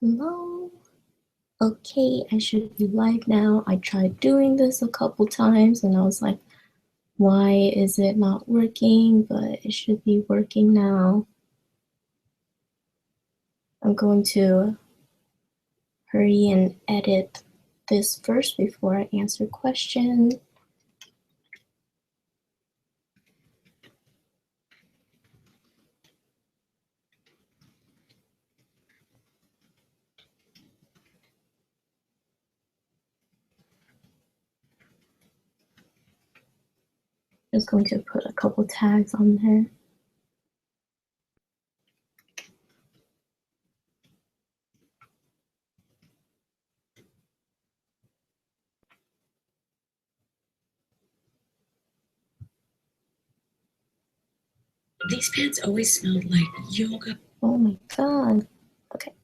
Hello. Okay, I should be live now. I tried doing this a couple times and I was like, why is it not working? But it should be working now. I'm going to hurry and edit this first before I answer questions. Just going to put a couple tags on there. These pants always smelled like yoga. Oh my god. Okay.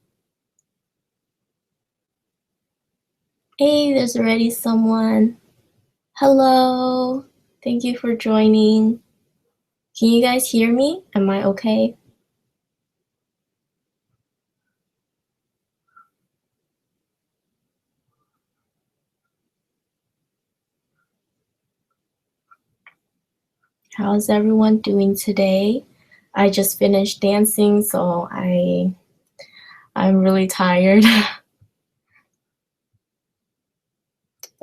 Hey, there's already someone. Hello. Thank you for joining. Can you guys hear me? Am I okay? How's everyone doing today? I just finished dancing, so I'm really tired.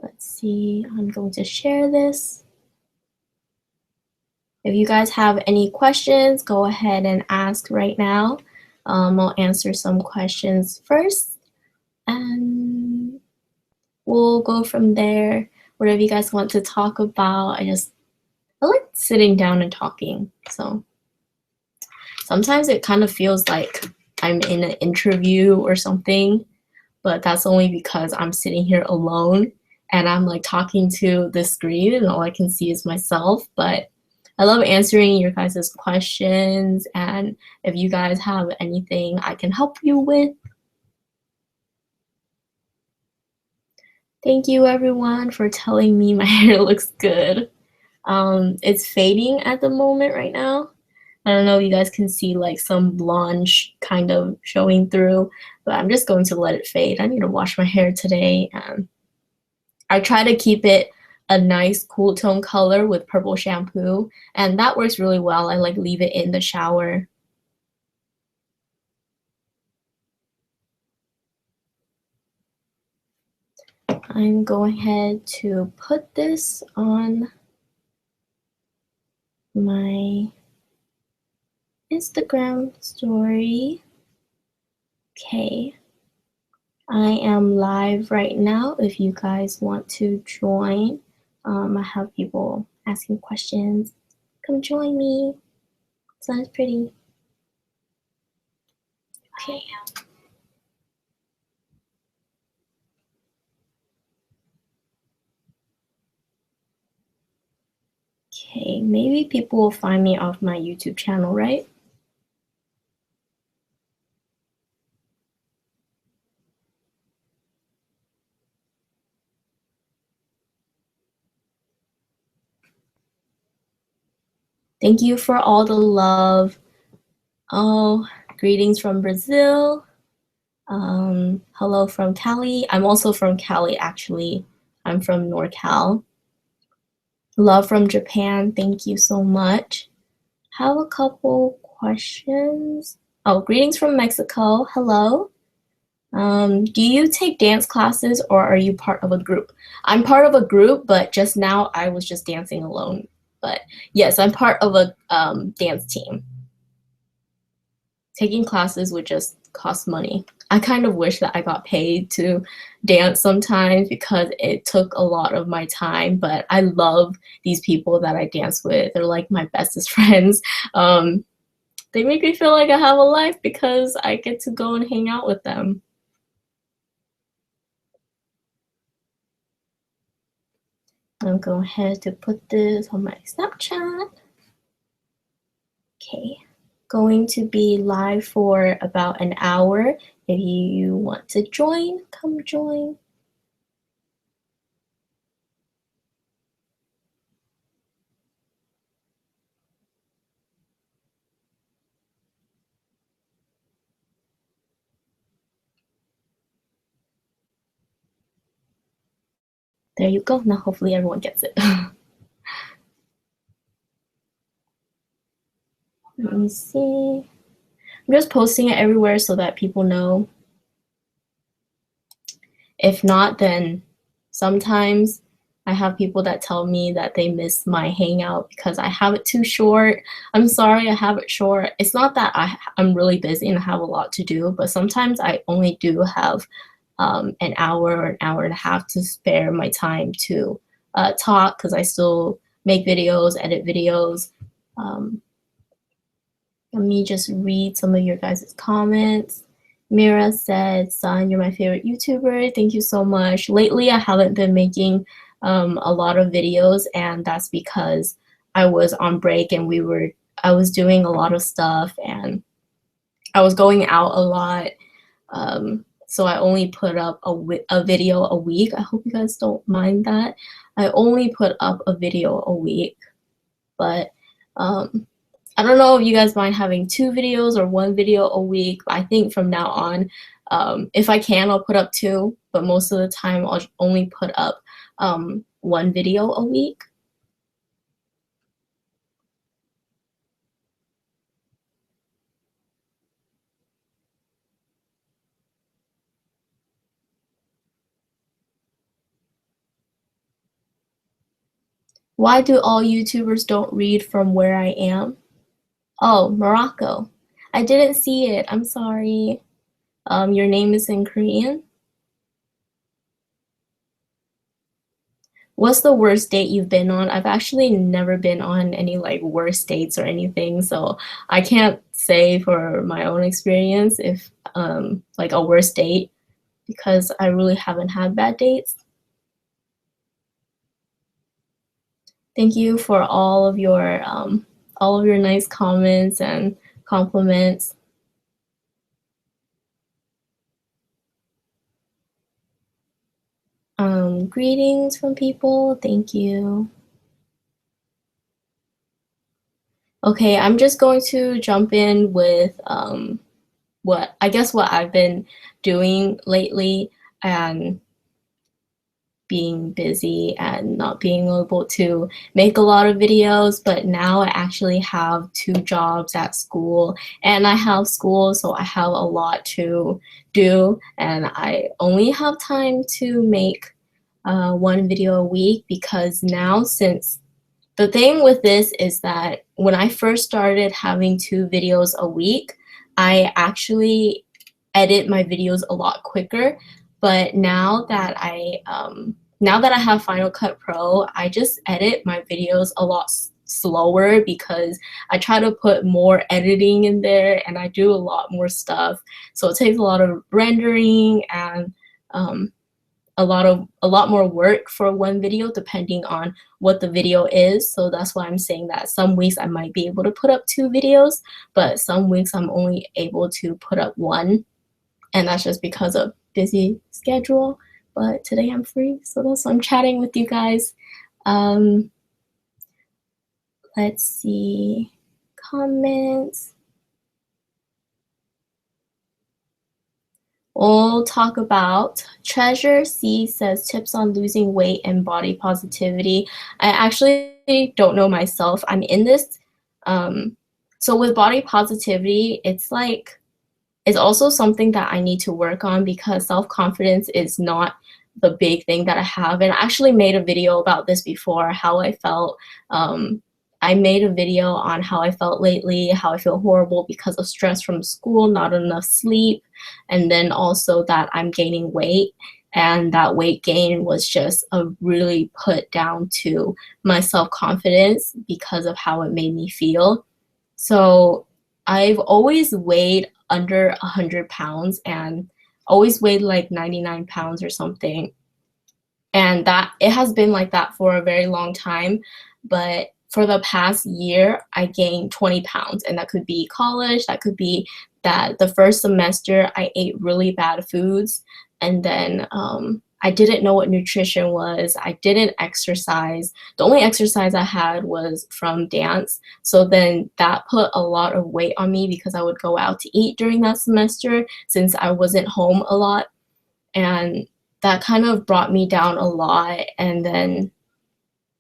Let's see, I'm going to share this. If you guys have any questions, go ahead and ask right now. I'll answer some questions first, and we'll go from there. Whatever you guys want to talk about, I like sitting down and talking. So sometimes it kind of feels like I'm in an interview or something, but that's only because I'm sitting here alone and I'm like talking to the screen and all I can see is myself. But I love answering your guys' questions, and if you guys have anything I can help you with. Thank you everyone for telling me my hair looks good. It's fading at the moment right now. I don't know if you guys can see like some blonde kind of showing through, but I'm just going to let it fade. I need to wash my hair today, and I try to keep it a nice cool tone color with purple shampoo, and that works really well. I like leave it in the shower. I'm going ahead to put this on my Instagram story. Okay. I am live right now if you guys want to join. I have people asking questions. Come join me. Sounds pretty. Okay. Okay, maybe people will find me off my YouTube channel, right? Thank you for all the love. Oh, greetings from Brazil. Hello from Cali. I'm also from Cali, actually. I'm from NorCal. Love from Japan. Thank you so much. Have a couple questions. Oh, greetings from Mexico. Hello. Do you take dance classes or are you part of a group? I'm part of a group, but just now I was just dancing alone. But yes, I'm part of a dance team. Taking classes would just cost money. I kind of wish that I got paid to dance sometimes because it took a lot of my time, but I love these people that I dance with. They're like my bestest friends. They make me feel like I have a life because I get to go and hang out with them. I'm going ahead to put this on my Snapchat. Okay, going to be live for about an hour. If you want to join, come join. There you go. Now hopefully everyone gets it. Let me see. I'm just posting it everywhere so that people know. If not, then sometimes I have people that tell me that they miss my hangout because I have it too short. I'm sorry I have it short. It's not that I'm really busy and I have a lot to do, but sometimes I only do have an hour or an hour and a half to spare my time to talk because I still make videos, edit videos. Let me just read some of your guys' comments. Mira said, "Son, you're my favorite YouTuber. Thank you so much. Lately, I haven't been making a lot of videos, and that's because I was on break and I was doing a lot of stuff and I was going out a lot. So I only put up a video a week. I hope you guys don't mind that. I only put up a video a week, but I don't know if you guys mind having 2 videos or 1 video a week. I think from now on, if I can, I'll put up 2, but most of the time I'll only put up 1 video a week. Why do all YouTubers don't read from where I am? Oh, Morocco. I didn't see it. I'm sorry. Your name is in Korean? What's the worst date you've been on? I've actually never been on any like worst dates or anything, so I can't say for my own experience if like a worst date because I really haven't had bad dates. Thank you for all of your nice comments and compliments. Greetings from people. Thank you. Okay, I'm just going to jump in with what I've been doing lately and being busy and not being able to make a lot of videos, but now I actually have 2 jobs at school and I have school, so I have a lot to do and I only have time to make 1 video a week because now since the thing with this is that when I first started having 2 videos a week, I actually edit my videos a lot quicker. But now that I have Final Cut Pro, I just edit my videos a lot slower because I try to put more editing in there and I do a lot more stuff. So it takes a lot of rendering and a lot more work for 1 video depending on what the video is. So that's why I'm saying that some weeks I might be able to put up 2 videos, but some weeks I'm only able to put up 1, and that's just because of busy schedule. But today I'm free, so that's why I'm chatting with you guys. Let's see, comments. We'll talk about Treasure C says tips on losing weight and body positivity. I actually don't know myself. I'm in this. So with body positivity, it's also something that I need to work on because self-confidence is not the big thing that I have. And I actually made a video about this before, how I felt. I made a video on how I felt lately, how I feel horrible because of stress from school, not enough sleep, and then also that I'm gaining weight. And that weight gain was just a really put down to my self-confidence because of how it made me feel. So I've always weighed under 100 pounds and always weighed like 99 pounds or something. And that it has been like that for a very long time. But for the past year, I gained 20 pounds, and that could be college, that could be that the first semester I ate really bad foods, and then I didn't know what nutrition was. I didn't exercise. The only exercise I had was from dance. So then that put a lot of weight on me because I would go out to eat during that semester since I wasn't home a lot. And that kind of brought me down a lot. And then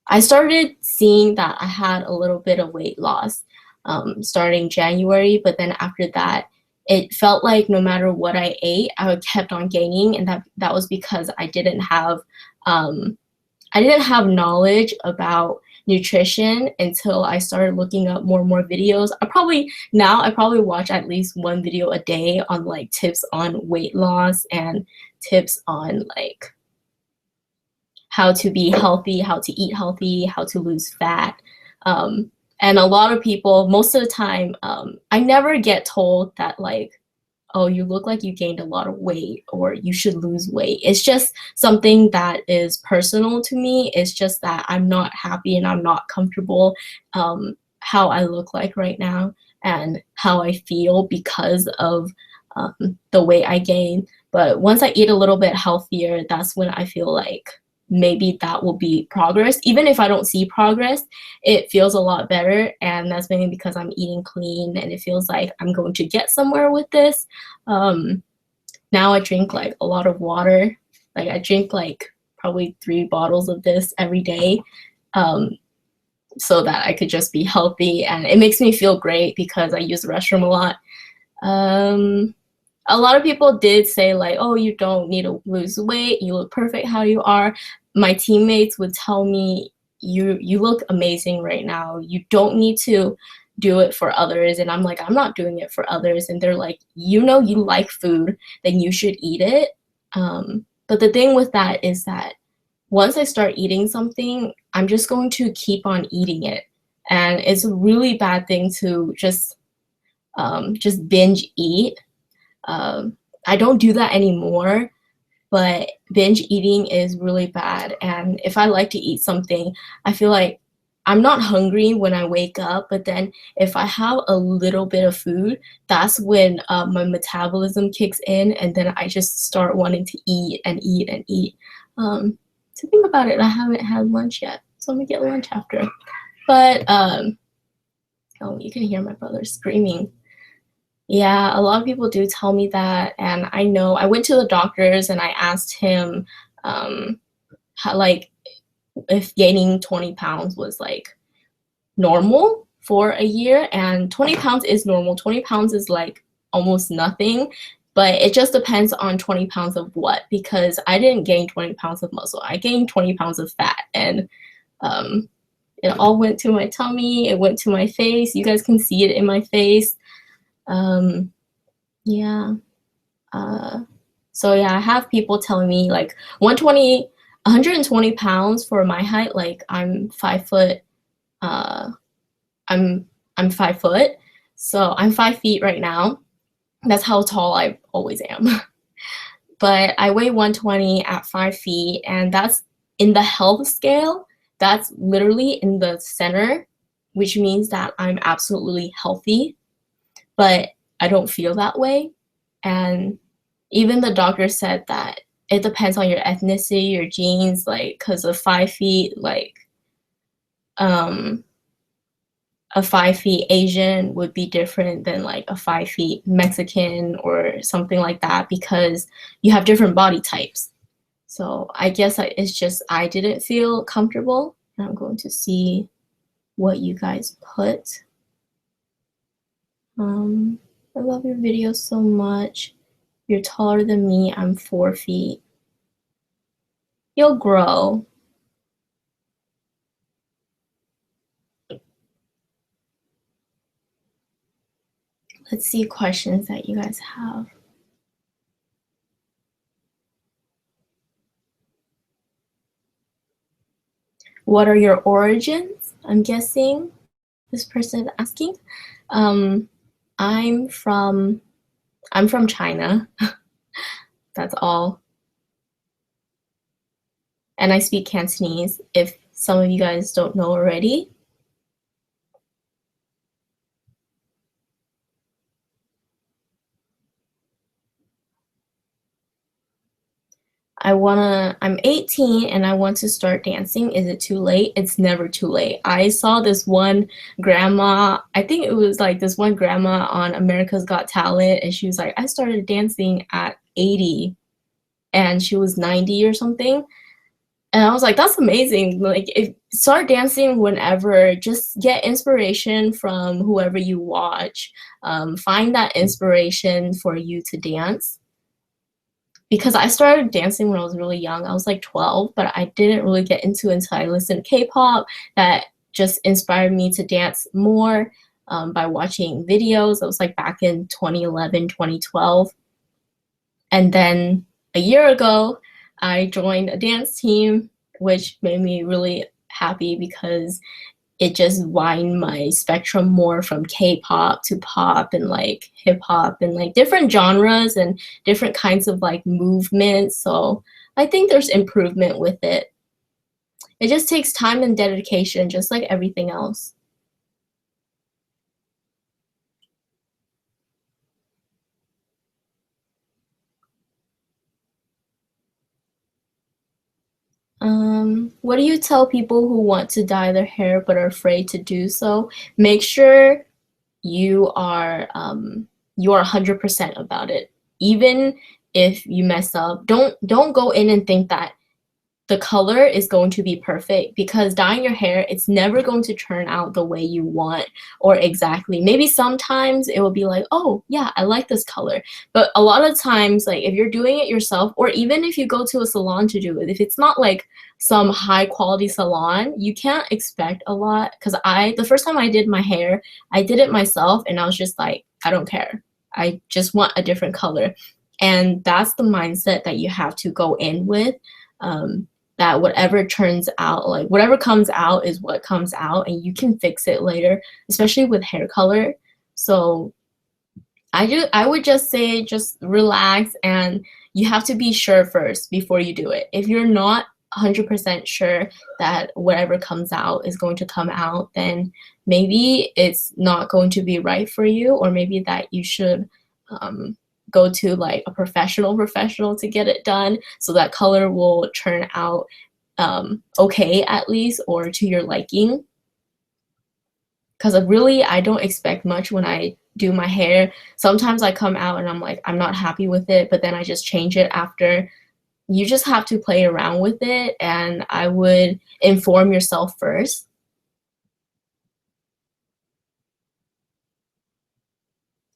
I started seeing that I had a little bit of weight loss starting January, but then after that, it felt like no matter what I ate, I kept on gaining, and that was because um, I didn't have knowledge about nutrition until I started looking up more and more videos. I probably watch at least one video a day on like tips on weight loss and tips on like how to be healthy, how to eat healthy, how to lose fat. Um, and a lot of people, most of the time, I never get told that like, oh, you look like you gained a lot of weight or you should lose weight. It's just something that is personal to me. It's just that I'm not happy and I'm not comfortable how I look like right now and how I feel because of the weight I gain. But once I eat a little bit healthier, that's when I feel like maybe that will be progress. Even if I don't see progress, it feels a lot better. And that's mainly because I'm eating clean and it feels like I'm going to get somewhere with this. Now I drink like a lot of water. Like I drink like probably 3 bottles of this every day. So that I could just be healthy, and it makes me feel great because I use the restroom a lot. A lot of people did say like, oh, you don't need to lose weight, you look perfect how you are. My teammates would tell me, you look amazing right now, you don't need to do it for others. And I'm like, I'm not doing it for others. And they're like, you know, you like food, then you should eat it. But the thing with that is that once I start eating something, I'm just going to keep on eating it. And it's a really bad thing to just binge eat. I don't do that anymore, but binge eating is really bad. And if I like to eat something, I feel like I'm not hungry when I wake up, but then if I have a little bit of food, that's when my metabolism kicks in, and then I just start wanting to eat and eat and eat. To think about it, I haven't had lunch yet, so I'm gonna get lunch after. But oh, you can hear my brother screaming. Yeah, a lot of people do tell me that, and I know I went to the doctors and I asked him how, like, if gaining 20 pounds was like normal for a year, and 20 pounds is normal. 20 pounds is like almost nothing, but it just depends on 20 pounds of what, because I didn't gain 20 pounds of muscle. I gained 20 pounds of fat, and it all went to my tummy, it went to my face. You guys can see it in my face. Yeah. So yeah, I have people telling me like 120 pounds for my height. Like I'm 5 foot. I'm 5 foot. So I'm 5 feet right now. That's how tall I always am. But I weigh 120 at 5 feet, and that's in the health scale. That's literally in the center, which means that I'm absolutely healthy. But I don't feel that way. And even the doctor said that it depends on your ethnicity, your genes, like, because of 5 feet, like, a 5 feet Asian would be different than like a 5 feet Mexican or something like that, because you have different body types. So I guess it's just I didn't feel comfortable. And I'm going to see what you guys put. I love your videos so much. You're taller than me. I'm 4 feet. You'll grow. Let's see questions that you guys have. What are your origins? I'm guessing this person is asking. I'm from China. That's all. And I speak Cantonese, if some of you guys don't know already. I'm 18 and I want to start dancing. Is it too late? It's never too late. I saw this one grandma, I think it was like this one grandma on America's Got Talent, and she was like, I started dancing at 80. and she was 90 or something. And I was like, that's amazing. Like, if start dancing whenever, just get inspiration from whoever you watch. Find that inspiration for you to dance. Because I started dancing when I was really young. I was like 12, but I didn't really get into it until I listened to K-pop. That just inspired me to dance more by watching videos. It was like back in 2011, 2012. And then a year ago, I joined a dance team, which made me really happy because it just widened my spectrum more from K-pop to pop and like hip hop and like different genres and different kinds of like movements. So I think there's improvement with it. It just takes time and dedication, just like everything else. What do you tell people who want to dye their hair but are afraid to do so? Make sure you are 100% about it. Even if you mess up, don't go in and think that the color is going to be perfect, because dyeing your hair, it's never going to turn out the way you want or exactly. Maybe sometimes it will be like, oh yeah, I like this color. But a lot of times, like if you're doing it yourself, or even if you go to a salon to do it, if it's not like some high quality salon, you can't expect a lot. Because the first time I did my hair, I did it myself and I was just like, I don't care. I just want a different color. And that's the mindset that you have to go in with. That whatever turns out, like whatever comes out is what comes out, and you can fix it later, especially with hair color. So I would just say just relax, and you have to be sure first before you do it. If you're not 100% sure that whatever comes out is going to come out, then maybe it's not going to be right for you, or maybe that you should go to like a professional to get it done, so that color will turn out okay at least, or to your liking. Because really, I don't expect much when I do my hair. Sometimes I come out and I'm like, I'm not happy with it, but then I just change it after. You just have to play around with it, and I would inform yourself first.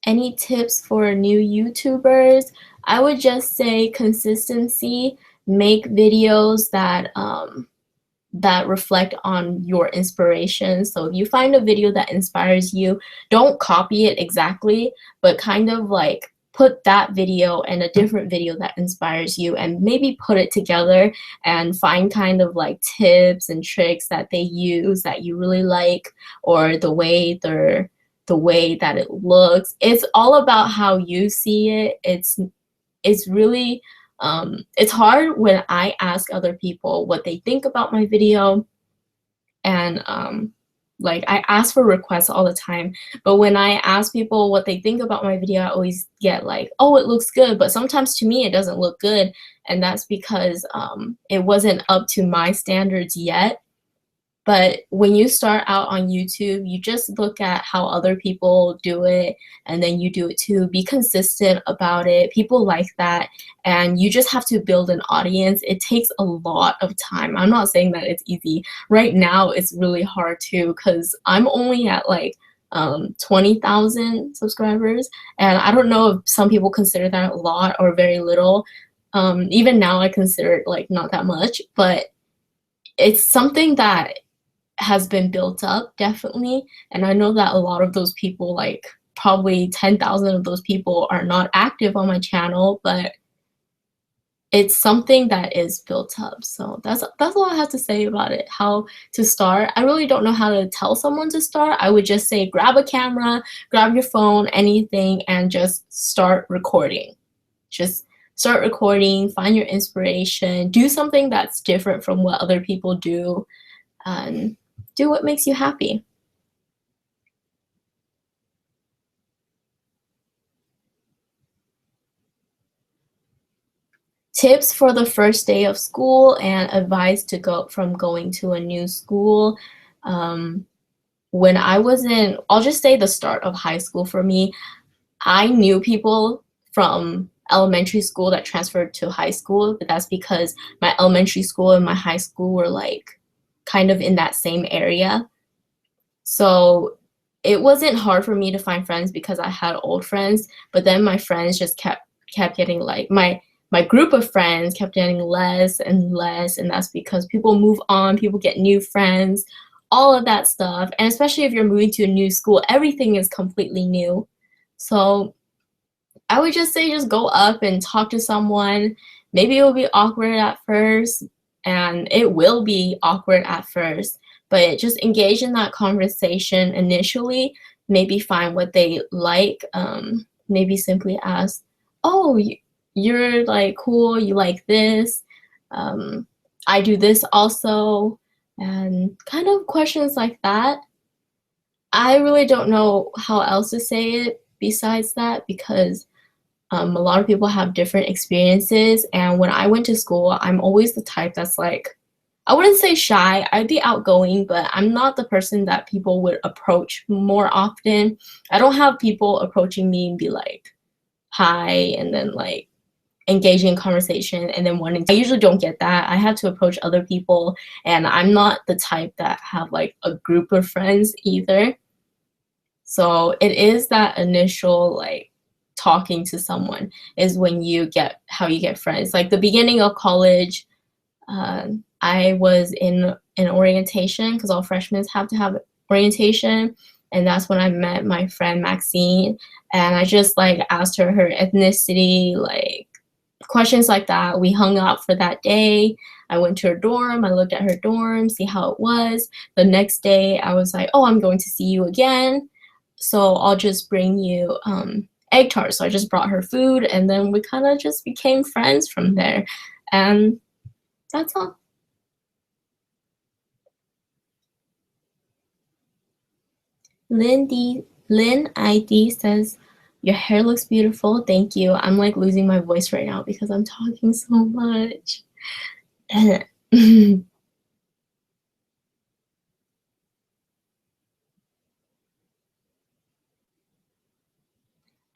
Any tips for new YouTubers? I would just say consistency. Make videos that reflect on your inspiration. So if you find a video that inspires you, don't copy it exactly, but kind of like put that video and a different video that inspires you, and maybe put it together and find kind of like tips and tricks that they use that you really like, or the way that it looks. It's all about how you see it. It's really it's hard when I ask other people what they think about my video, and like I ask for requests all the time, but when I ask people what they think about my video, I always get like, oh, it looks good, but sometimes to me it doesn't look good, and that's because it wasn't up to my standards yet. But when you start out on YouTube, you just look at how other people do it, and then you do it too. Be consistent about it. People like that, and you just have to build an audience. It takes a lot of time. I'm not saying that it's easy. Right now, it's really hard too, because I'm only at like 20,000 subscribers, and I don't know if some people consider that a lot or very little. Even now, I consider it like not that much, but it's something that has been built up, definitely. And I know that a lot of those people, like probably 10,000 of those people, are not active on my channel, but it's something that is built up. So that's all I have to say about it. How to start. I really don't know how to tell someone to start. I would just say grab a camera, grab your phone, anything, and just start recording. Just start recording, find your inspiration, do something that's different from what other people do, and do what makes you happy. Tips for the first day of school and advice to go from going to a new school. When I was I'll just say the start of high school for me, I knew people from elementary school that transferred to high school, but that's because my elementary school and my high school were like kind of in that same area. So it wasn't hard for me to find friends because I had old friends, but then my friends just kept getting like my group of friends kept getting less and less, and that's because people move on, people get new friends, all of that stuff. And especially if you're moving to a new school, everything is completely new. So I would just say just go up and talk to someone. Maybe it will be awkward at first, and it will be awkward at first, but just engage in that conversation initially. Maybe find what they like. Maybe simply ask, "Oh, you're like cool. You like this. I do this also," and kind of questions like that. I really don't know how else to say it besides that because a lot of people have different experiences. And when I went to school, I'm always the type that's like, I wouldn't say shy, I'd be outgoing, but I'm not the person that people would approach more often. I don't have people approaching me and be like, hi, and then like engaging in conversation and then wanting to, I usually don't get that. I have to approach other people, and I'm not the type that have like a group of friends either. So it is that initial like talking to someone is when you get how you get friends. Like the beginning of college, I was in an orientation because all freshmen have to have orientation, and that's when I met my friend Maxine, and I just like asked her ethnicity, like questions like that. We hung out for that day. I went to her dorm, I looked at her dorm, see how it was. The next day I was like, oh, I'm going to see you again, so I'll just bring you egg tarts. So I just brought her food, and then we kind of just became friends from there. And that's all. Lynn ID says, your hair looks beautiful. Thank you. I'm like losing my voice right now because I'm talking so much.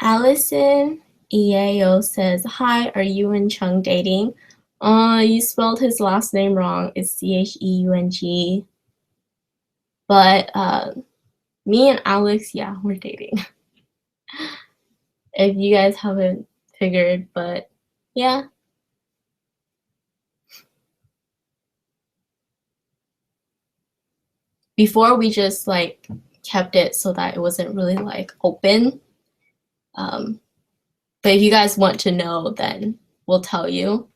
Allison EAO says, hi, are you and Chung dating? You spelled his last name wrong. It's Cheung. But me and Alex, yeah, we're dating. If you guys haven't figured, but yeah. Before we just like kept it so that it wasn't really like open. But if you guys want to know, then we'll tell you.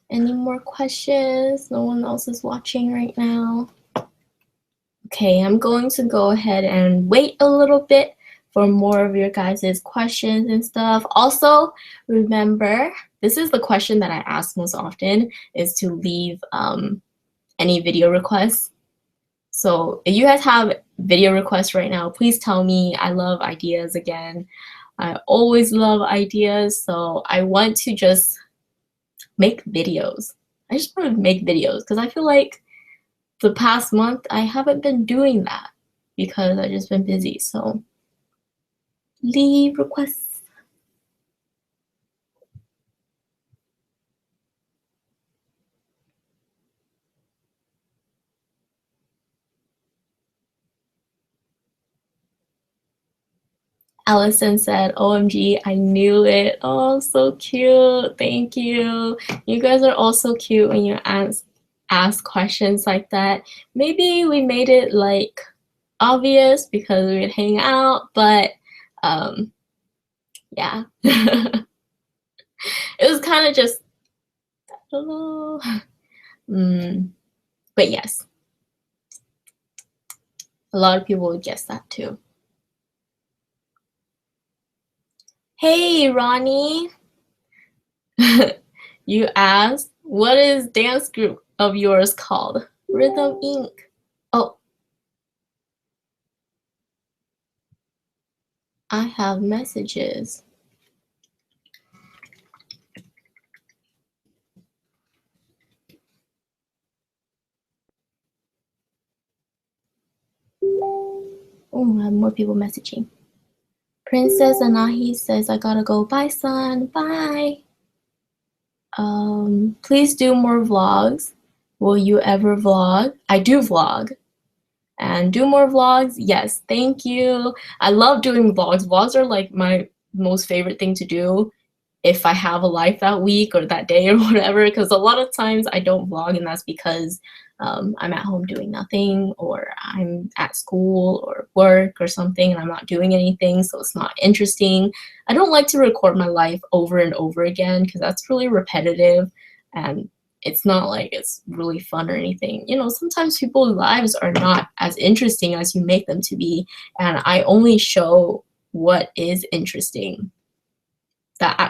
Any more questions? No one else is watching right now. Okay, I'm going to go ahead and wait a little bit for more of your guys' questions and stuff. Also, remember, this is the question that I ask most often, is to leave any video requests. So if you guys have video requests right now, please tell me. I love ideas again. I always love ideas, so I want to just make videos. I just want to make videos because I feel like the past month I haven't been doing that because I've just been busy. So leave requests. Allison said, OMG, I knew it. Oh, so cute. Thank you. You guys are also cute when you ask questions like that. Maybe we made it like obvious because we would hang out, but yeah. It was kind of just, oh. But yes, a lot of people would guess that too. Hey, Ronnie. You asked, what is dance group of yours called? Rhythm Inc. Oh, I have messages. Oh, I have more people messaging. Princess Anahi says, I gotta go. Bye, son. Bye. Please do more vlogs. Will you ever vlog? I do vlog. And do more vlogs? Yes, thank you. I love doing vlogs. Vlogs are like my most favorite thing to do if I have a life that week or that day or whatever, because a lot of times I don't vlog, and that's because I'm at home doing nothing, or I'm at school or work or something and I'm not doing anything, so it's not interesting. I don't like to record my life over and over again because that's really repetitive, and it's not like it's really fun or anything. You know, sometimes people's lives are not as interesting as you make them to be, and I only show what is interesting,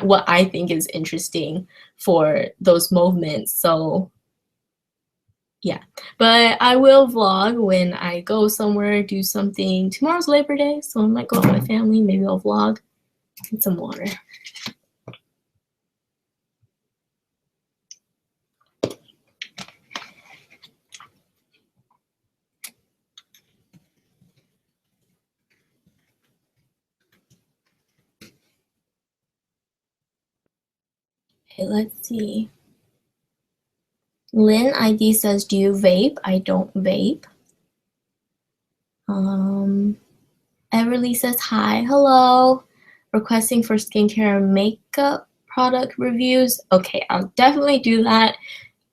what I think is interesting for those moments. So yeah, but I will vlog when I go somewhere, do something. Tomorrow's Labor Day, so I might go out with my family. Maybe I'll vlog. Get some water. Okay, let's see. Lynn ID says, do you vape? I don't vape. Everly says, hi, hello. Requesting for skincare and makeup product reviews. Okay, I'll definitely do that.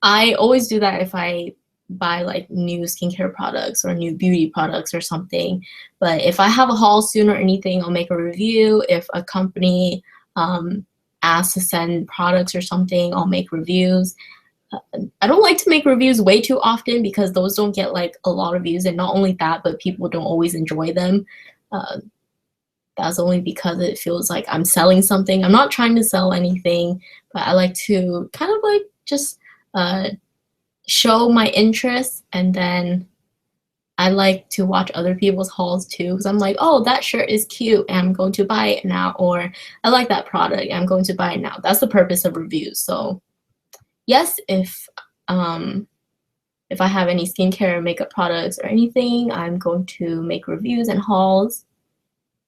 I always do that if I buy like new skincare products or new beauty products or something. But if I have a haul soon or anything, I'll make a review. If a company asks to send products or something, I'll make reviews. I don't like to make reviews way too often because those don't get like a lot of views, and not only that, but people don't always enjoy them. That's only because it feels like I'm selling something. I'm not trying to sell anything, but I like to kind of like just show my interest, and then I like to watch other people's hauls too, because I'm like, oh, that shirt is cute and I'm going to buy it now, or I like that product, I'm going to buy it now. That's the purpose of reviews. So yes, if I have any skincare or makeup products or anything, I'm going to make reviews and hauls.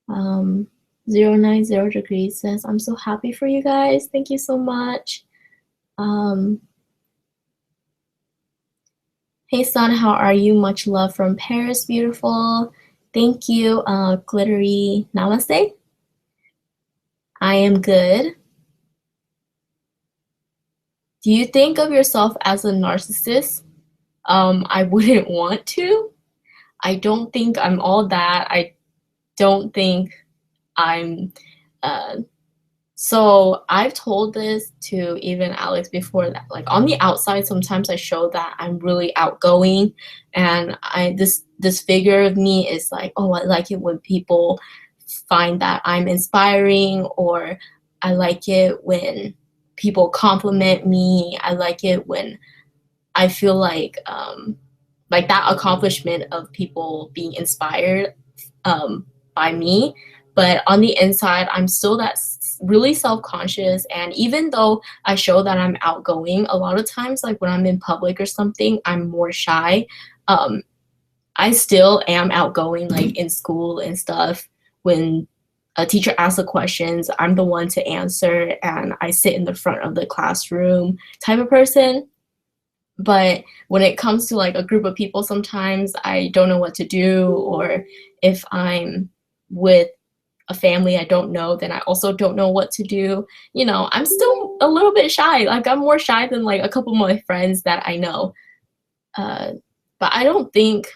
090 degrees says, I'm so happy for you guys. Thank you so much. Hey son, how are you? Much love from Paris, beautiful. Thank you, glittery namaste. I am good. Do you think of yourself as a narcissist? I wouldn't want to. I don't think I'm all that. I don't think I'm so I've told this to even Alex before, that like on the outside sometimes I show that I'm really outgoing, and this figure of me is like, oh, I like it when people find that I'm inspiring, or I like it when people compliment me. I like it when I feel like that accomplishment of people being inspired by me. But on the inside, I'm still that really self-conscious, and even though I show that I'm outgoing, a lot of times like when I'm in public or something, I'm more shy. I still am outgoing, like in school and stuff. When a teacher asks the questions, I'm the one to answer, and I sit in the front of the classroom type of person. But when it comes to like a group of people, sometimes I don't know what to do, or if I'm with a family I don't know, then I also don't know what to do. You know, I'm still a little bit shy. Like I'm more shy than like a couple of my friends that I know. But I don't think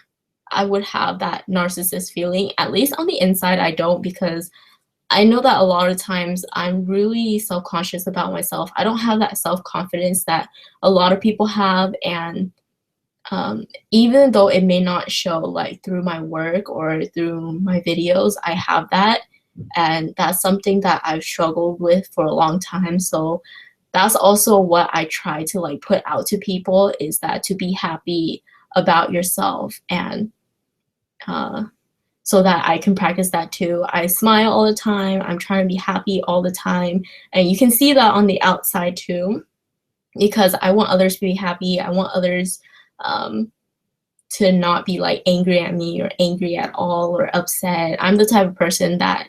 I would have that narcissist feeling. At least on the inside, I don't, because I know that a lot of times I'm really self-conscious about myself. I don't have that self-confidence that a lot of people have, and even though it may not show like through my work or through my videos, I have that, and that's something that I've struggled with for a long time. So that's also what I try to like put out to people, is that to be happy about yourself, and so that I can practice that too. I smile all the time. I'm trying to be happy all the time, and you can see that on the outside too, because I want others to be happy. I want others to not be like angry at me or angry at all or upset. I'm the type of person that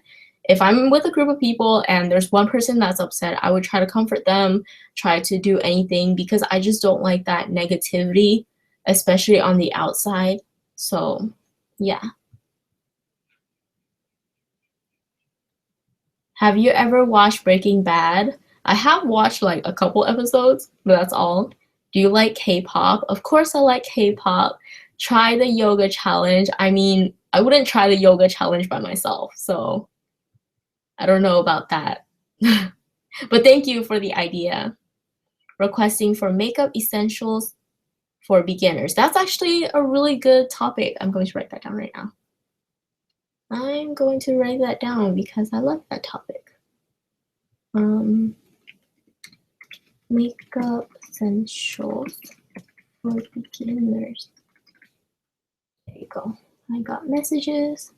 if I'm with a group of people and there's one person that's upset, I would try to comfort them, try to do anything, because I just don't like that negativity, especially on the outside. So, yeah. Have you ever watched Breaking Bad? I have watched like a couple episodes, but that's all. Do you like K-pop? Of course I like K-pop. Try the yoga challenge. I mean, I wouldn't try the yoga challenge by myself, so I don't know about that. But thank you for the idea. Requesting for makeup essentials for beginners. That's actually a really good topic. I'm going to write that down right now. I'm going to write that down because I love that topic. Makeup essentials for beginners. There you go. I got messages.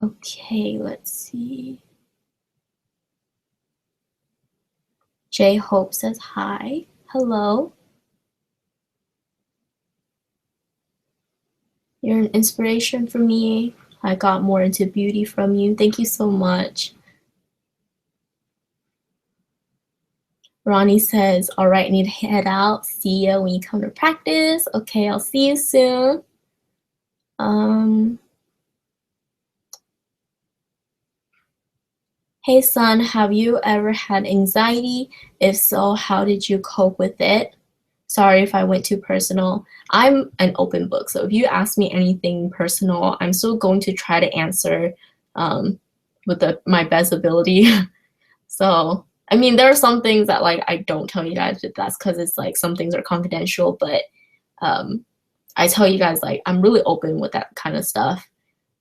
Okay, let's see. J Hope says hi. Hello. You're an inspiration for me. I got more into beauty from you. Thank you so much. Ronnie says, all right, need to head out. See ya when you come to practice. Okay, I'll see you soon. Hey son, have you ever had anxiety? If so, how did you cope with it? Sorry if I went too personal. I'm an open book, so if you ask me anything personal, I'm still going to try to answer with my best ability. So, I mean, there are some things that like I don't tell you guys, but that's because it's like some things are confidential, but I tell you guys like I'm really open with that kind of stuff.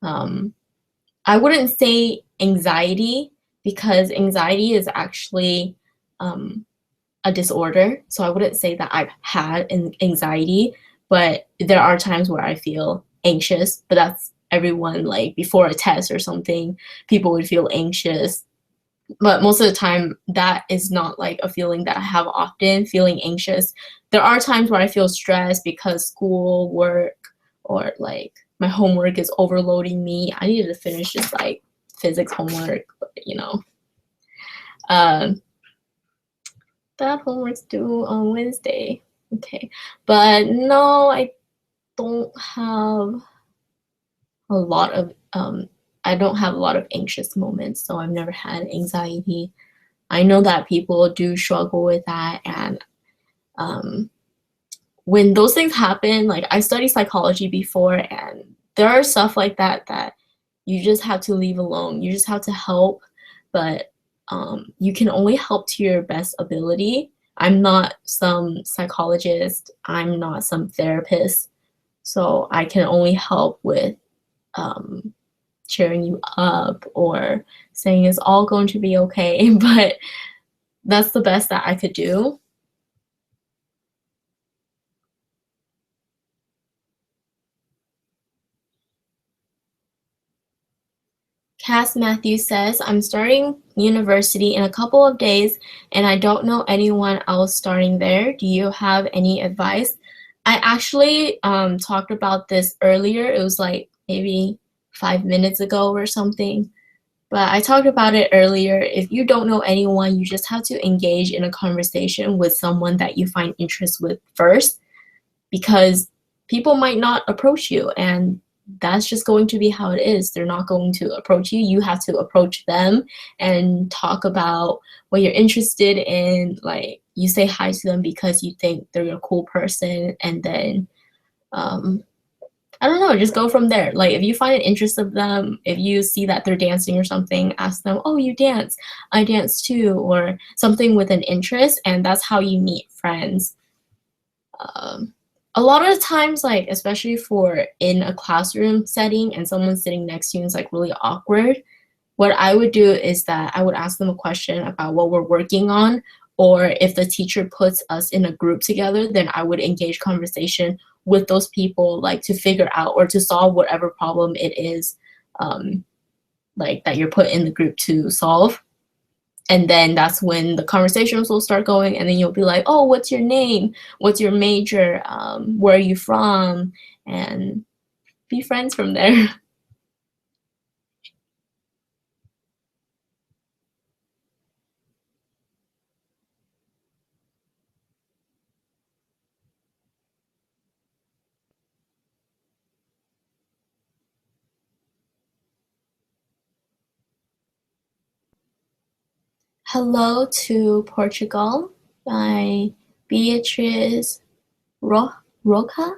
I wouldn't say anxiety, because anxiety is actually a disorder. So I wouldn't say that I've had an anxiety, but there are times where I feel anxious, but that's everyone. Like before a test or something, people would feel anxious. But most of the time, that is not like a feeling that I have often, feeling anxious. There are times where I feel stressed because school, work, or like my homework is overloading me. I needed to finish this like physics homework, but, you know. That homework's due on Wednesday. Okay. But no, I don't have a lot of anxious moments, so I've never had anxiety. I know that people do struggle with that, and when those things happen, like I studied psychology before, and there are stuff like that that you just have to leave alone. You just have to help, but you can only help to your best ability. I'm not some psychologist. I'm not some therapist, so I can only help with cheering you up or saying it's all going to be okay, but that's the best that I could do. Cass Matthews says, I'm starting university in a couple of days and I don't know anyone else starting there. Do you have any advice? I actually talked about this earlier. It was like maybe 5 minutes ago or something. But I talked about it earlier. If you don't know anyone, you just have to engage in a conversation with someone that you find interest with first, because people might not approach you, and that's just going to be how it is. They're not going to approach you. You have to approach them and talk about what you're interested in. Like you say hi to them because you think they're a cool person, and then I don't know, just go from there. Like if you find an interest of them, if you see that they're dancing or something, ask them, oh, you dance, I dance too, or something with an interest, and that's how you meet friends. A lot of the times, like especially for in a classroom setting and someone's sitting next to you and it's like really awkward, what I would do is that I would ask them a question about what we're working on, or if the teacher puts us in a group together, then I would engage conversation with those people, like to figure out or to solve whatever problem it is like that you're put in the group to solve. And then that's when the conversations will start going, and then you'll be like, oh, what's your name? What's your major? Where are you from? And be friends from there. Hello to Portugal by Beatriz Roca.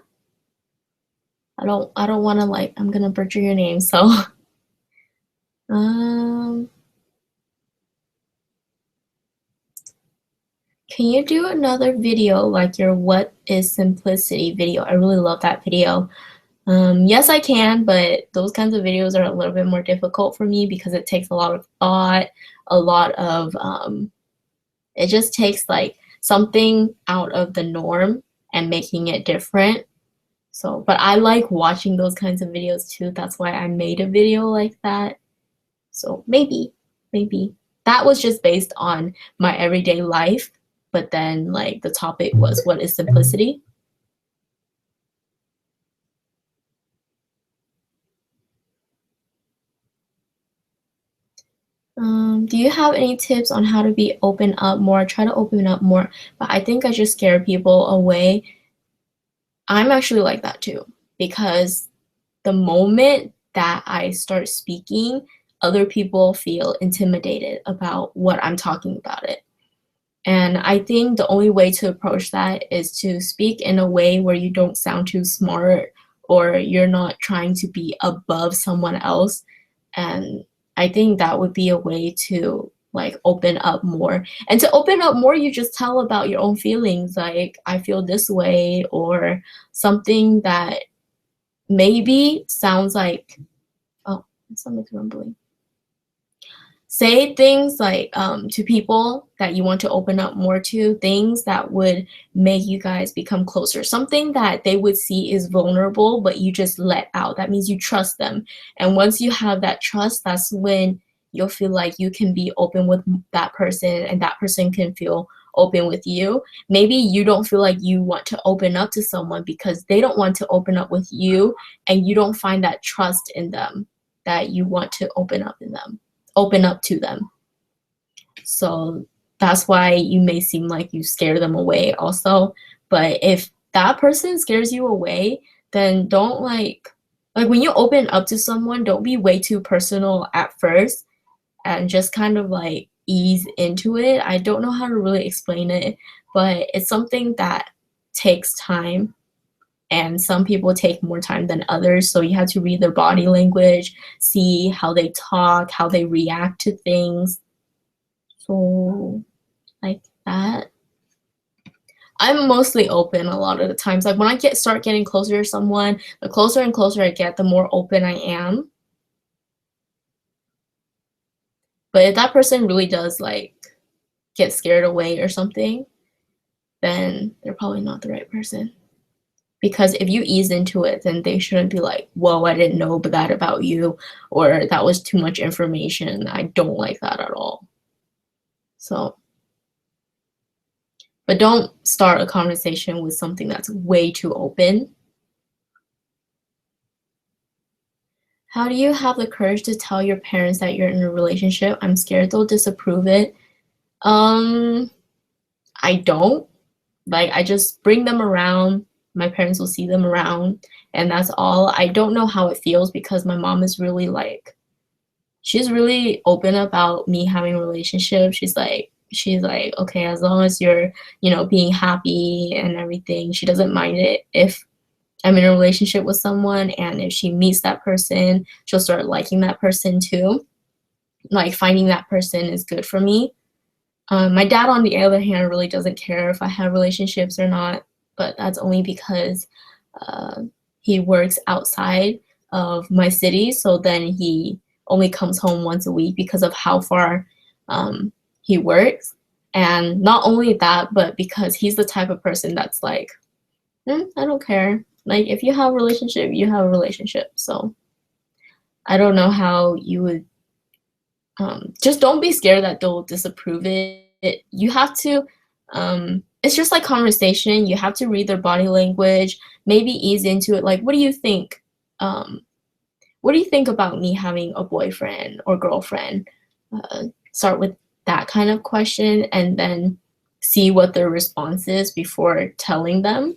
I don't want to like, I'm gonna butcher your name, so um can you do another video like your what is simplicity video? I really love that video. Yes, I can, but those kinds of videos are a little bit more difficult for me because it takes a lot of thought, a lot of it just takes like something out of the norm and making it different. So, but I like watching those kinds of videos too. That's why I made a video like that. So maybe that was just based on my everyday life, but then like the topic was what is simplicity. Do you have any tips on how to be open up more? Try to open up more, but I think I just scare people away. I'm actually like that too, because the moment that I start speaking, other people feel intimidated about what I'm talking about it. And I think the only way to approach that is to speak in a way where you don't sound too smart or you're not trying to be above someone else. And I think that would be a way to like open up more. And to open up more, you just tell about your own feelings, like I feel this way, or something that maybe sounds like, oh, something's rumbling. Say things like to people that you want to open up more to, things that would make you guys become closer, something that they would see is vulnerable, but you just let out. That means you trust them. And once you have that trust, that's when you'll feel like you can be open with that person and that person can feel open with you. Maybe you don't feel like you want to open up to someone because they don't want to open up with you, and you don't find that trust in them that you want to open up to them. So that's why you may seem like you scare them away also. But if that person scares you away, then don't like when you open up to someone, don't be way too personal at first and just kind of like ease into it. I don't know how to really explain it, but it's something that takes time, and some people take more time than others, so you have to read their body language, see how they talk, how they react to things. So like that. I'm mostly open a lot of the times. Like when I start getting closer to someone, the closer and closer I get, the more open I am. But if that person really does like get scared away or something, then they're probably not the right person. Because if you ease into it, then they shouldn't be like, whoa, I didn't know that about you, or that was too much information. I don't like that at all. So, but don't start a conversation with something that's way too open. How do you have the courage to tell your parents that you're in a relationship? I'm scared they'll disapprove it. I don't. Like, I just bring them around. My parents will see them around, and that's all. I don't know how it feels because my mom is really like, she's really open about me having a relationship. She's like, okay, as long as you're, being happy and everything, she doesn't mind it if I'm in a relationship with someone, and if she meets that person, she'll start liking that person too. Like finding that person is good for me. My dad, on the other hand, really doesn't care if I have relationships or not, but that's only because uh, he works outside of my city, so then he only comes home once a week because of how far he works. And not only that, but because he's the type of person that's like, I don't care. Like, if you have a relationship, you have a relationship. So I don't know how you would just don't be scared that they'll disapprove it. You have to, it's just like conversation. You have to read their body language, maybe ease into it. Like, what do you think? What do you think about me having a boyfriend or girlfriend? Start with that kind of question and then see what their response is before telling them.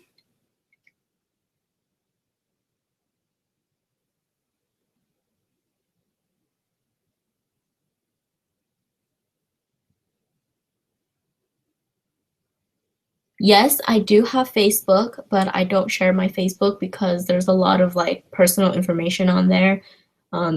Yes, I do have Facebook, but I don't share my Facebook because there's a lot of like personal information on there.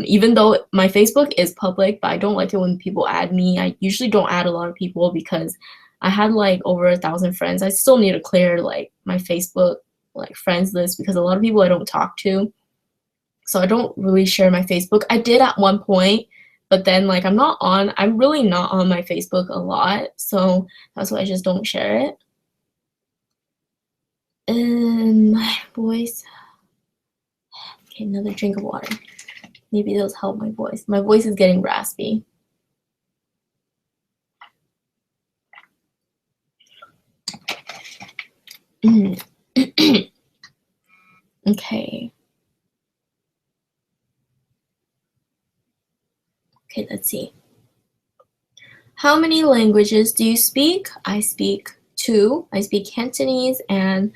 Even though my Facebook is public, but I don't like it when people add me. I usually don't add a lot of people because I had like over 1,000 friends. I still need to clear like my Facebook like friends list because a lot of people I don't talk to. So I don't really share my Facebook. I did at one point, but then like I'm really not on my Facebook a lot. So that's why I just don't share it. And my voice. Okay, another drink of water. Maybe those help my voice. My voice is getting raspy. Okay. Okay, let's see. How many languages do you speak? I speak 2. I speak Cantonese and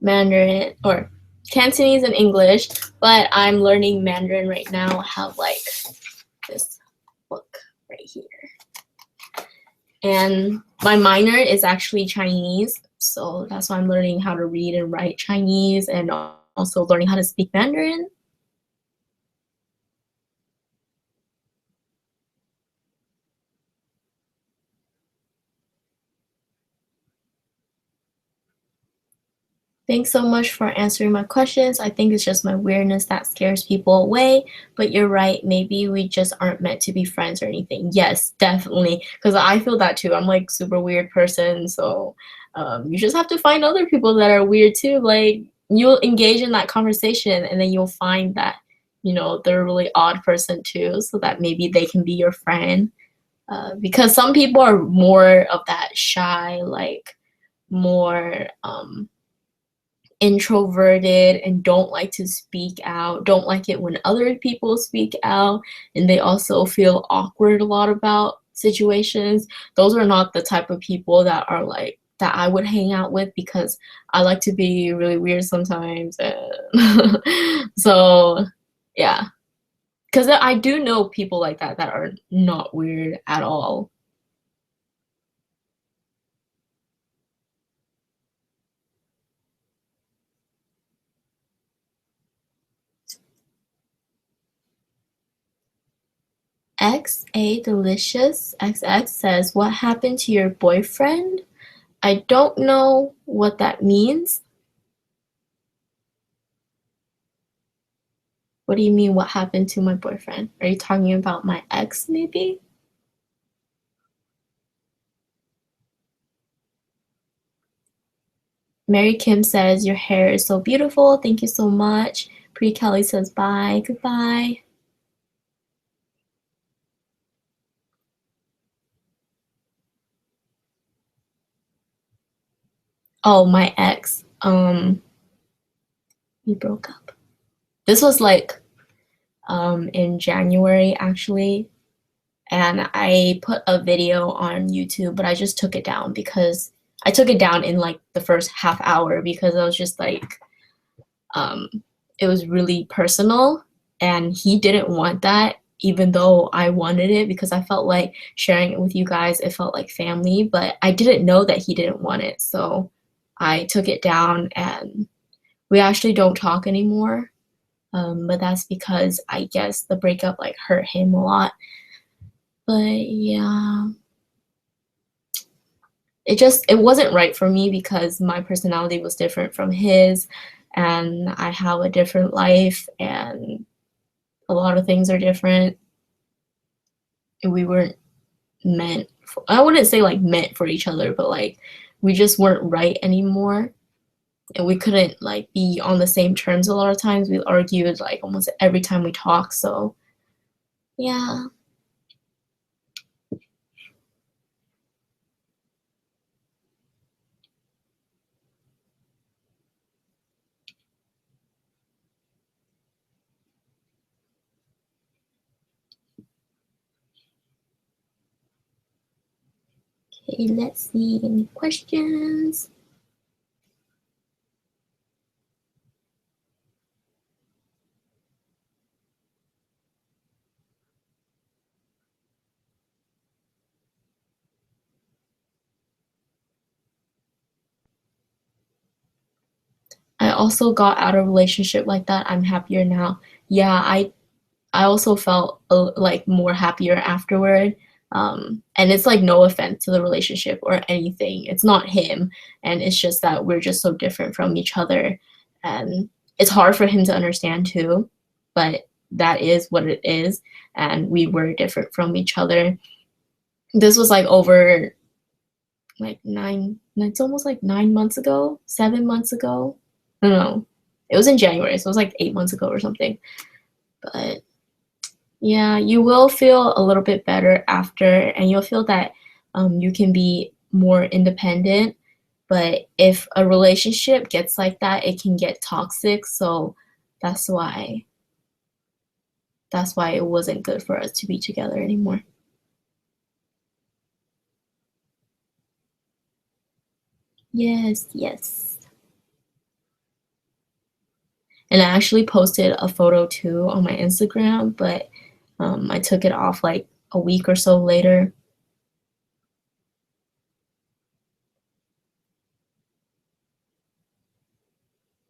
Mandarin, or Cantonese and English, but I'm learning Mandarin right now. I have like this book right here. And my minor is actually Chinese, so that's why I'm learning how to read and write Chinese and also learning how to speak Mandarin. Thanks so much for answering my questions. I think it's just my weirdness that scares people away, but you're right. Maybe we just aren't meant to be friends or anything. Yes, definitely. Because I feel that too. I'm like super weird person. So you just have to find other people that are weird too. Like you'll engage in that conversation and then you'll find that, they're a really odd person too. So that maybe they can be your friend. Because some people are more of that shy, like more introverted and don't like to speak out, don't like it when other people speak out, and they also feel awkward a lot about situations. Those are not the type of people that are like that I would hang out with because I like to be really weird sometimes. And so, yeah. Because I do know people like that that are not weird at all. XA Delicious XX says, "What happened to your boyfriend?" I don't know what that means. What do you mean, what happened to my boyfriend? Are you talking about my ex, maybe? Mary Kim says, "Your hair is so beautiful. Thank you so much." Pre Kelly says, "Bye, goodbye." Oh, my ex. We broke up. This was like in January actually. And I put a video on YouTube, but I just took it down because I took it down in like the first half hour because I was just like, um, it was really personal and he didn't want that, even though I wanted it because I felt like sharing it with you guys, it felt like family, but I didn't know that he didn't want it. So I took it down and we actually don't talk anymore. But that's because I guess the breakup like hurt him a lot. But yeah, it wasn't right for me because my personality was different from his and I have a different life and a lot of things are different and we weren't meant for, I wouldn't say like meant for each other, but like we just weren't right anymore and we couldn't like be on the same terms. A lot of times we argued like almost every time we talked. So yeah. Okay, let's see, any questions? I also got out of a relationship like that. I'm happier now. Yeah, I also felt like more happier afterward. And it's like no offense to the relationship or anything. It's not him, and it's just that we're just so different from each other, and it's hard for him to understand too. But that is what it is, and we were different from each other. This was like over like it's almost like 9 months ago, 7 months ago. I don't know. It was in January, so it was like 8 months ago or something. But yeah, you will feel a little bit better after, and you'll feel that you can be more independent. But if a relationship gets like that, it can get toxic. So that's why it wasn't good for us to be together anymore. Yes, yes. And I actually posted a photo too on my Instagram, but I took it off like a week or so later.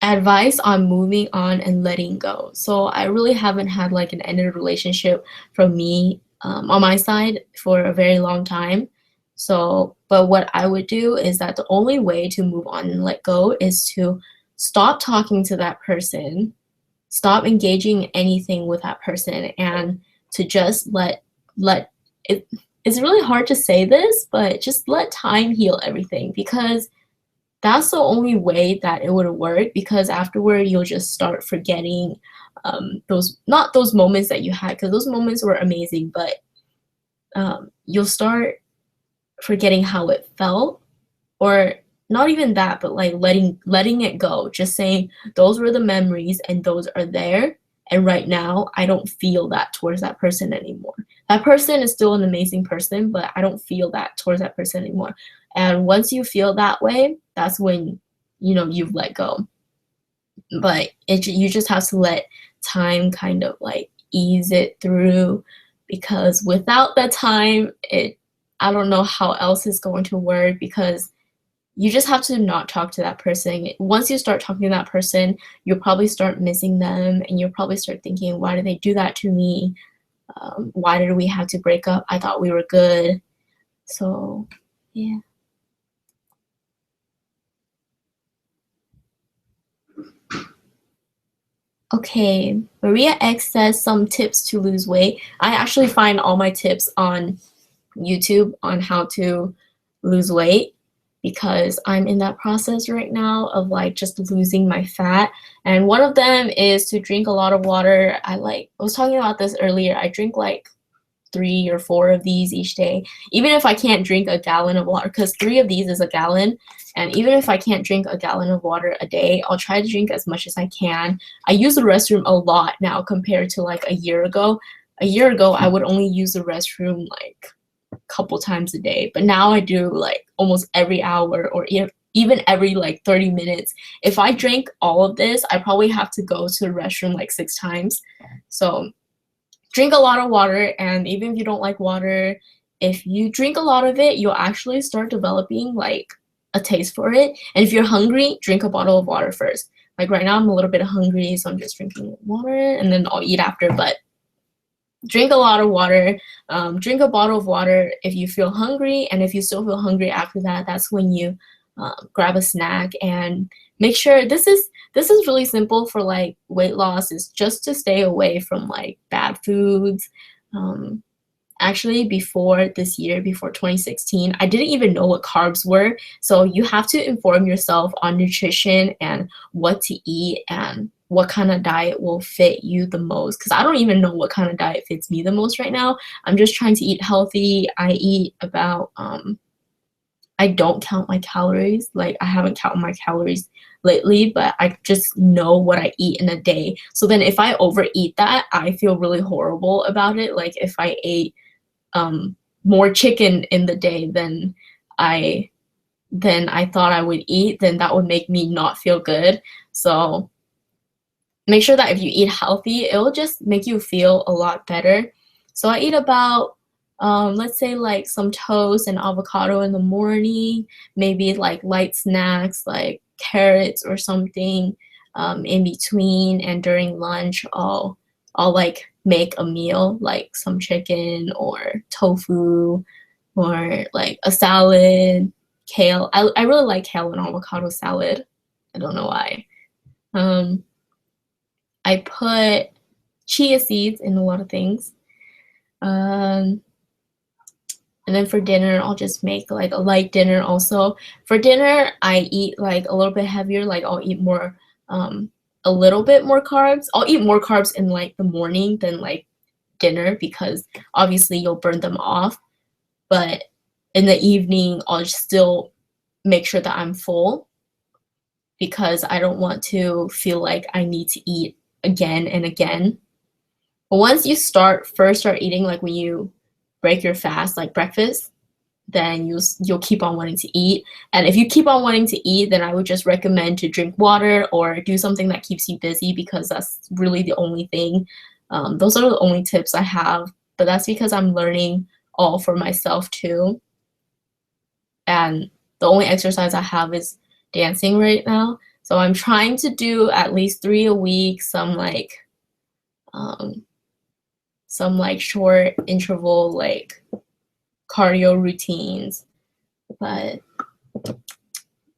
Advice on moving on and letting go. So I really haven't had like an ended relationship from me on my side for a very long time. So, but what I would do is that the only way to move on and let go is to stop talking to that person, stop engaging in anything with that person, and to just let it. It's really hard to say this, but just let time heal everything, because that's the only way that it would work, because afterward you'll just start forgetting those, not those moments that you had, because those moments were amazing, but you'll start forgetting how it felt, or not even that, but like letting it go, just saying those were the memories and those are there, and right now I don't feel that towards that person anymore. That person is still an amazing person, but I don't feel that towards that person anymore. And once you feel that way, that's when you've let go. But you just have to let time kind of like ease it through, because without that time, I don't know how else it's going to work, because you just have to not talk to that person. Once you start talking to that person, you'll probably start missing them, and you'll probably start thinking, why did they do that to me? Why did we have to break up? I thought we were good. So, yeah. Okay, Maria X says some tips to lose weight. I actually find all my tips on YouTube on how to lose weight, because I'm in that process right now of like just losing my fat. And one of them is to drink a lot of water. I was talking about this earlier. I drink like 3 or 4 of these each day, even if I can't drink a gallon of water, because 3 of these is a gallon. And even if I can't drink a gallon of water a day, I'll try to drink as much as I can. I use the restroom a lot now compared to like a year ago. A year ago, I would only use the restroom like a couple times a day, but now I do like almost every hour, or even every like 30 minutes. If I drink all of this, I probably have to go to the restroom like 6 times. So drink a lot of water, and even if you don't like water, if you drink a lot of it, you'll actually start developing like a taste for it. And if you're hungry, drink a bottle of water first. Like right now I'm a little bit hungry, so I'm just drinking water, and then I'll eat after. But drink a lot of water. Drink a bottle of water if you feel hungry, and if you still feel hungry after that, that's when you grab a snack. And make sure this is really simple for like weight loss, is just to stay away from like bad foods. Actually, before this year, before 2016, I didn't even know what carbs were. So you have to inform yourself on nutrition and what to eat and what kind of diet will fit you the most. Because I don't even know what kind of diet fits me the most right now. I'm just trying to eat healthy. I eat about, I don't count my calories. Like, I haven't counted my calories lately, but I just know what I eat in a day. So then if I overeat that, I feel really horrible about it. Like if I ate more chicken in the day than than I thought I would eat, then that would make me not feel good. So make sure that if you eat healthy, it will just make you feel a lot better. So I eat about, let's say like some toast and avocado in the morning, maybe like light snacks like carrots or something in between, and during lunch I'll like make a meal like some chicken or tofu or like a salad, kale. I really like kale and avocado salad. I don't know why. I put chia seeds in a lot of things. And then for dinner, I'll just make like a light dinner also. For dinner, I eat like a little bit heavier, like I'll eat more, a little bit more carbs. I'll eat more carbs in like the morning than like dinner because obviously you'll burn them off. But in the evening, I'll still make sure that I'm full because I don't want to feel like I need to eat again and again. But once you first start eating, like when you break your fast, like breakfast, then you'll keep on wanting to eat. And if you keep on wanting to eat, then I would just recommend to drink water or do something that keeps you busy because that's really the only thing. Those are the only tips I have, but that's because I'm learning all for myself too. And the only exercise I have is dancing right now. So I'm trying to do at least 3 a week, some like short interval like cardio routines, but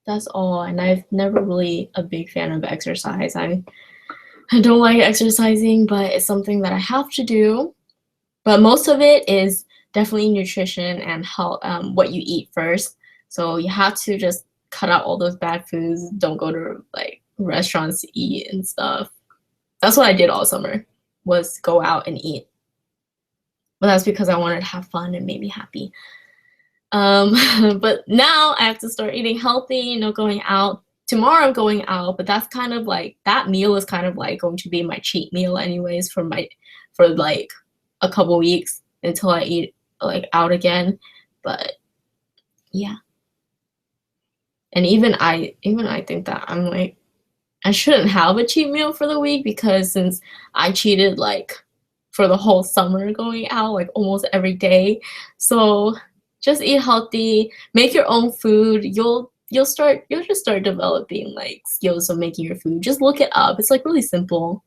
that's all. And I've never really a big fan of exercise. I don't like exercising, but it's something that I have to do. But most of it is definitely nutrition and how what you eat first. So you have to just cut out all those bad foods. Don't go to like restaurants to eat and stuff. That's what I did all summer, was go out and eat. But that's because I wanted to have fun and make me happy. But now I have to start eating healthy, going out. Tomorrow I'm going out, but that's kind of like, that meal is kind of like going to be my cheat meal anyways for like a couple weeks until I eat like out again. But yeah. And even I think that I'm like, I shouldn't have a cheat meal for the week because since I cheated like for the whole summer going out like almost every day. So just eat healthy, make your own food. You'll just start developing like skills of making your food. Just look it up. It's like really simple.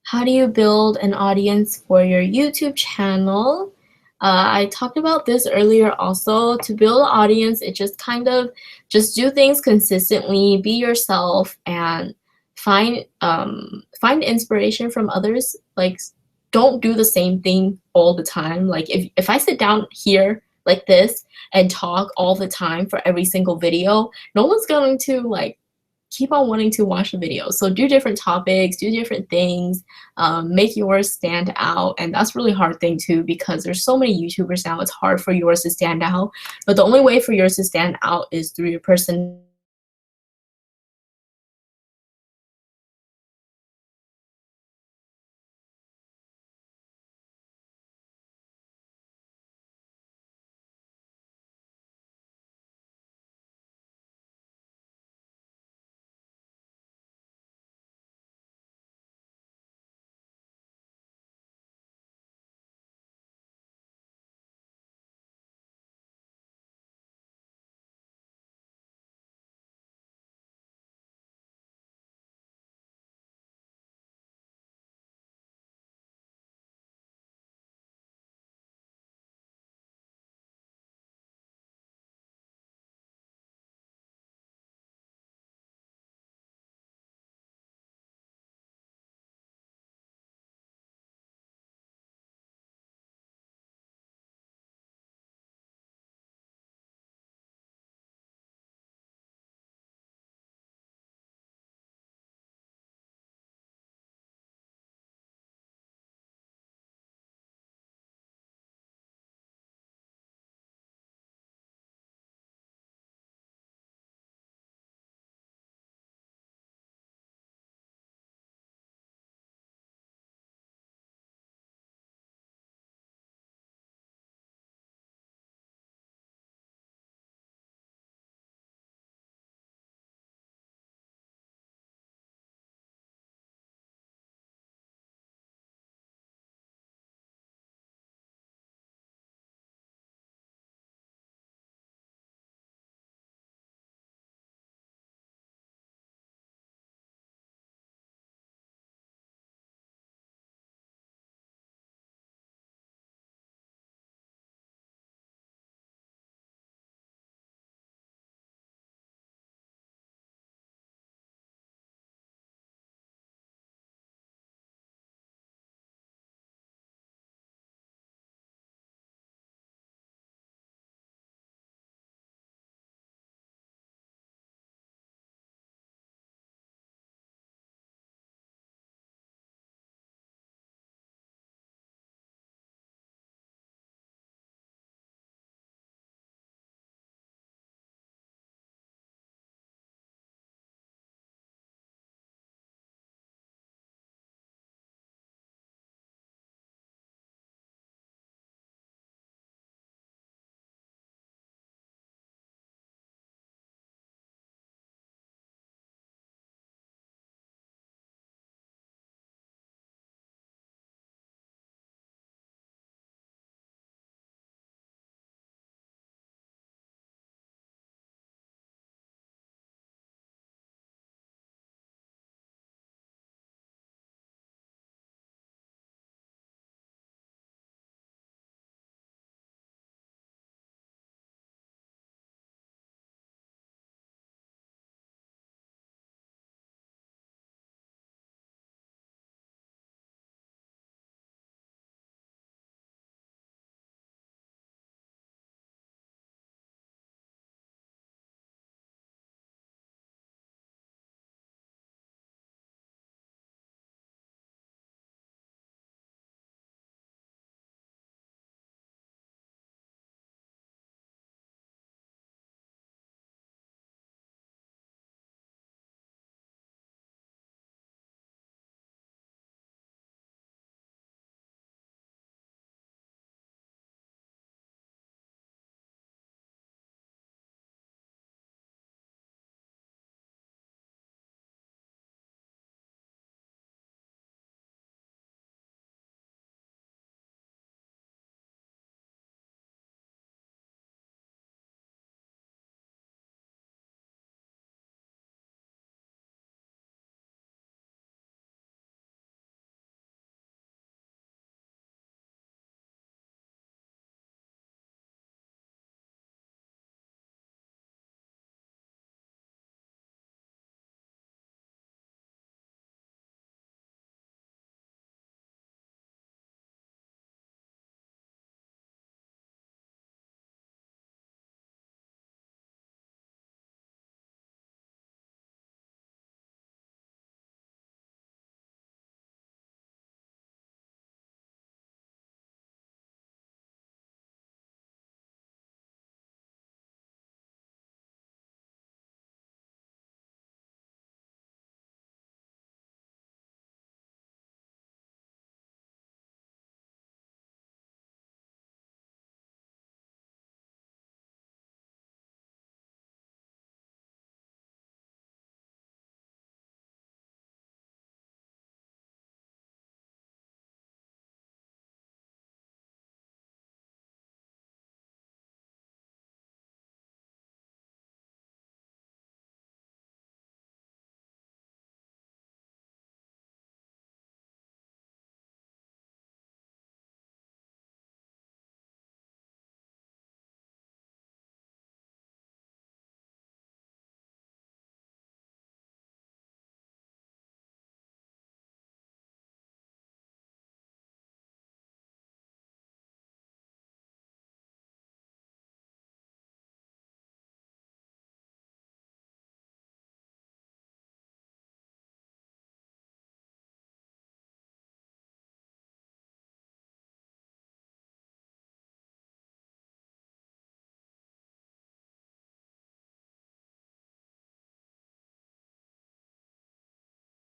How do you build an audience for your YouTube channel? I talked about this earlier also. To build an audience, it just kind of just do things consistently, be yourself, and find inspiration from others. Like, don't do the same thing all the time. Like if I sit down here like this and talk all the time for every single video, no one's going to like keep on wanting to watch the video. So do different topics, do different things, make yours stand out. And that's really hard thing too, because there's so many YouTubers now, it's hard for yours to stand out. But the only way for yours to stand out is through your personality